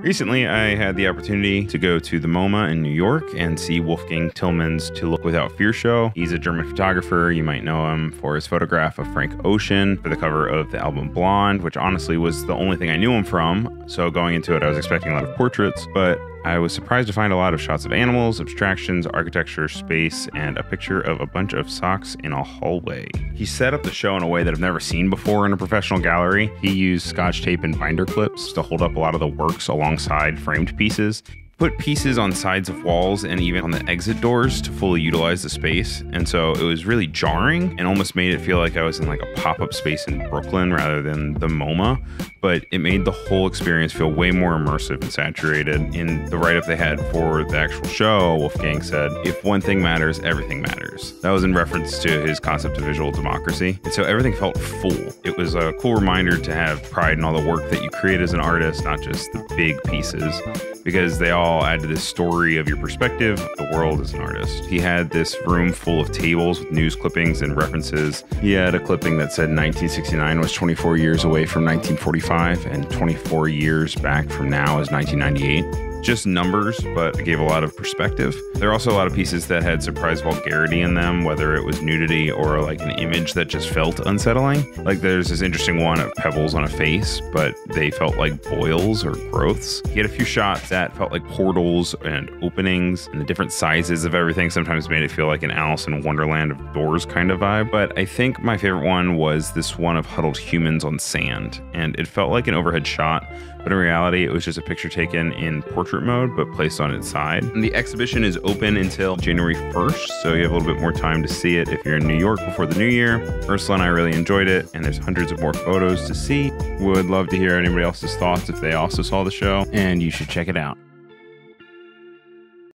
Recently, I had the opportunity to go to the MoMA in New York and see Wolfgang Tillmans' To Look Without Fear show. He's a German photographer. You might know him for his photograph of Frank Ocean for the cover of the album Blonde, which honestly was the only thing I knew him from. So going into it, I was expecting a lot of portraits, but I was surprised to find a lot of shots of animals, abstractions, architecture, space, and a picture of a bunch of socks in a hallway. He set up the show in a way that I've never seen before in a professional gallery. He used scotch tape and binder clips to hold up a lot of the works alongside framed pieces. Put pieces on sides of walls and even on the exit doors to fully utilize the space. And so it was really jarring and almost made it feel like I was in like a pop-up space in Brooklyn rather than the MoMA. But it made the whole experience feel way more immersive and saturated. In the write-up they had for the actual show, Wolfgang said, "If one thing matters, everything matters." That was in reference to his concept of visual democracy. And so everything felt full. It was a cool reminder to have pride in all the work that you create as an artist, not just the big pieces, because they all add to this story of your perspective of the world as an artist. He had this room full of tables with news clippings and references. He had a clipping that said 1969 was 24 years away from 1945 and 24 years back from now is 1998. Just numbers, but it gave a lot of perspective. There are also a lot of pieces that had surprise vulgarity in them, whether it was nudity or like an image that just felt unsettling. Like there's this interesting one of pebbles on a face, but they felt like boils or growths. He had a few shots that felt like portals and openings, and the different sizes of everything sometimes made it feel like an Alice in Wonderland of doors kind of vibe. But I think my favorite one was this one of huddled humans on sand, and it felt like an overhead shot, but in reality it was just a picture taken in portrait mode but placed on its side. And the exhibition is open until January 1st, so you have a little bit more time to see it if you're in New York before the new year. Ursula and I really enjoyed it, and there's hundreds of more photos to see. Would love to hear anybody else's thoughts if they also saw the show, and you should check it out.